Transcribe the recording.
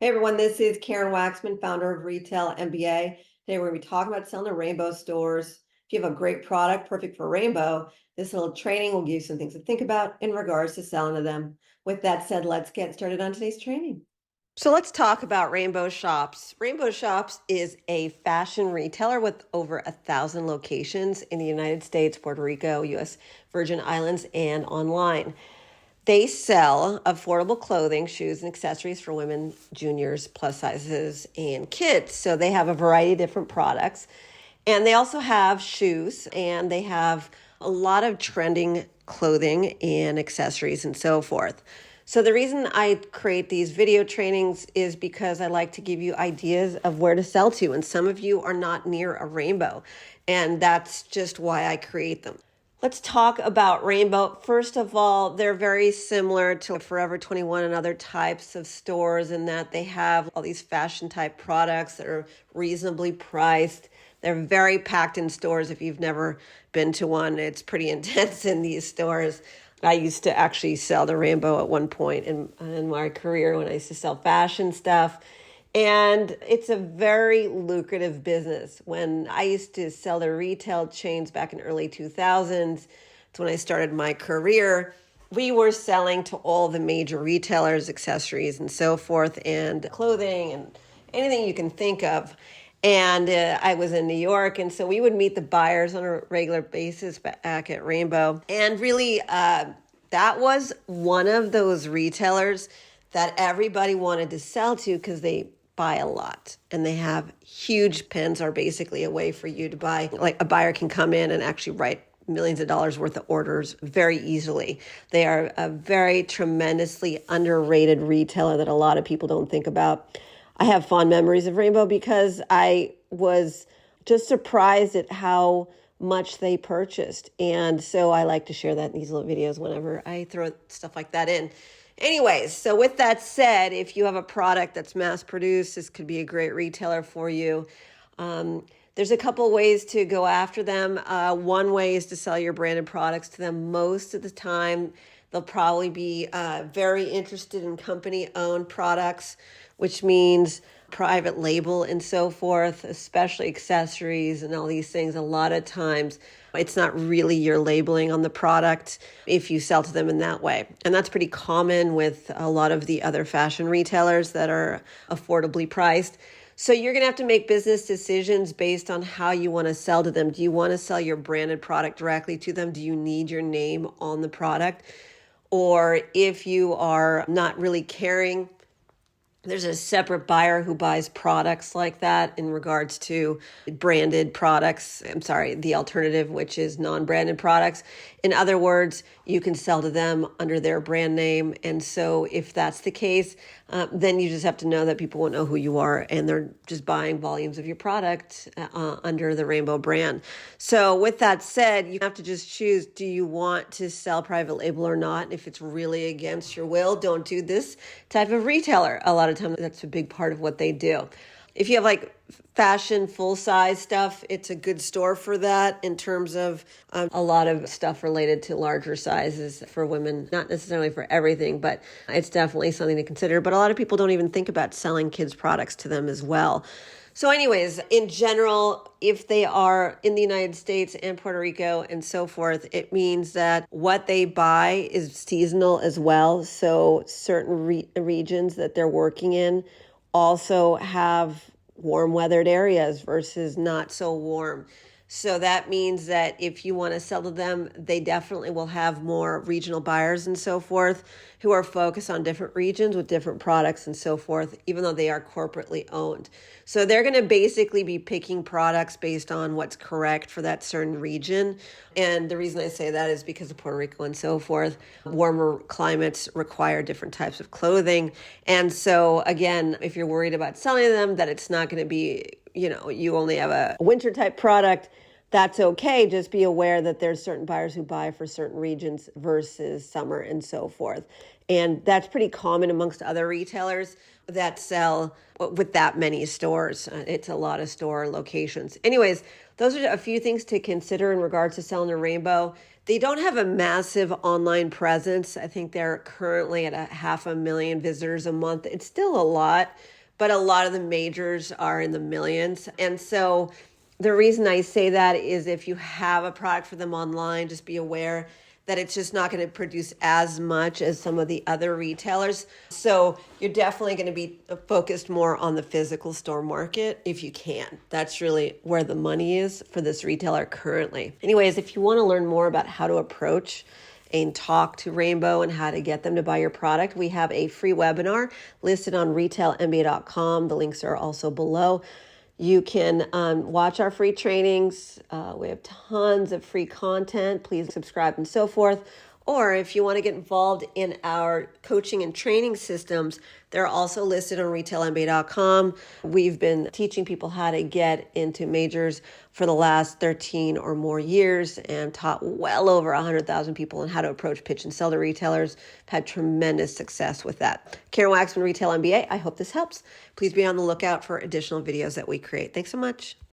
Hey everyone, this is Karen Waksman, founder of Retail MBA. Today we're going to be talking about selling to Rainbow stores. If you have a great product, perfect for Rainbow, this little training will give you some things to think about in regards to selling to them. With that said, let's get started on today's training. So let's talk about Rainbow Shoppes. Rainbow Shoppes is a fashion retailer with over 1,000 locations in the United States, Puerto Rico, U.S. Virgin Islands, and online. They sell affordable clothing, shoes, and accessories for women, juniors, plus sizes, and kids. So they have a variety of different products. And they also have shoes, and they have a lot of trending clothing and accessories and so forth. So the reason I create these video trainings is because I like to give you ideas of where to sell to. And some of you are not near a Rainbow, and that's just why I create them. Let's talk about Rainbow. First of all, they're very similar to Forever 21 and other types of stores in that they have all these fashion type products that are reasonably priced. They're very packed in stores. If you've never been to one, it's pretty intense in these stores. I used to actually sell the Rainbow at one point in my career when I used to sell fashion stuff. And it's a very lucrative business. When I used to sell the retail chains back in early 2000s, it's when I started my career, we were selling to all the major retailers, accessories and so forth, and clothing and anything you can think of. And I was in New York, and so we would meet the buyers on a regular basis back at Rainbow. And really, that was one of those retailers that everybody wanted to sell to because they buy a lot and they have huge pins are basically a way for you to buy. Like a buyer can come in and actually write millions of dollars worth of orders very easily. They are a very tremendously underrated retailer that a lot of people don't think about. I have fond memories of Rainbow because I was just surprised at how much they purchased. And so I like to share that in these little videos whenever I throw stuff like that in. Anyways, so with that said, if you have a product that's mass produced, this could be a great retailer for you. There's a couple ways to go after them. One way is to sell your branded products to them. Most of the time, they'll probably be very interested in company-owned products, which means private label and so forth, especially accessories and all these things. A lot of times, it's not really your labeling on the product if you sell to them in that way. And that's pretty common with a lot of the other fashion retailers that are affordably priced. So you're going to have to make business decisions based on how you want to sell to them. Do you want to sell your branded product directly to them? Do you need your name on the product? Or if you are not really caring, there's a separate buyer who buys products like that in regards to branded products. I'm sorry, the alternative, which is non-branded products. In other words, you can sell to them under their brand name. And so if that's the case, then you just have to know that people won't know who you are and they're just buying volumes of your product under the Rainbow brand. So with that said, you have to just choose, do you want to sell private label or not? If it's really against your will, don't do this type of retailer. A lot of times that's a big part of what they do. If you have like fashion full size stuff, it's a good store for that in terms of a lot of stuff related to larger sizes for women, not necessarily for everything, but it's definitely something to consider. But a lot of people don't even think about selling kids products to them as well. So anyways, in general, if they are in the United States and Puerto Rico and so forth, it means that what they buy is seasonal as well. So certain regions that they're working in also have warm weathered areas versus not so warm. So that means that if you want to sell to them, they definitely will have more regional buyers and so forth who are focused on different regions with different products and so forth, even though they are corporately owned. So they're going to basically be picking products based on what's correct for that certain region. And the reason I say that is because of Puerto Rico and so forth, warmer climates require different types of clothing. And so again, if you're worried about selling them, that it's not going to be, you only have a winter type product, that's okay. Just be aware that there's certain buyers who buy for certain regions versus summer and so forth. And that's pretty common amongst other retailers that sell with that many stores. It's a lot of store locations. Anyways, those are a few things to consider in regards to selling a Rainbow. They don't have a massive online presence. I think they're currently at 500,000 visitors a month. It's still a lot, but a lot of the majors are in the millions. And so the reason I say that is if you have a product for them online, just be aware that it's just not going to produce as much as some of the other retailers. So you're definitely going to be focused more on the physical store market if you can. That's really where the money is for this retailer currently. Anyways, if you want to learn more about how to approach and talk to Rainbow and how to get them to buy your product, we have a free webinar listed on retailmba.com. The links are also below. You can watch our free trainings. We have tons of free content. Please subscribe and so forth. Or if you want to get involved in our coaching and training systems, they're also listed on retailmba.com. We've been teaching people how to get into majors for the last 13 or more years and taught well over 100,000 people on how to approach, pitch, and sell to retailers. Had tremendous success with that. Karen Waksman, Retail MBA. I hope this helps. Please be on the lookout for additional videos that we create. Thanks so much.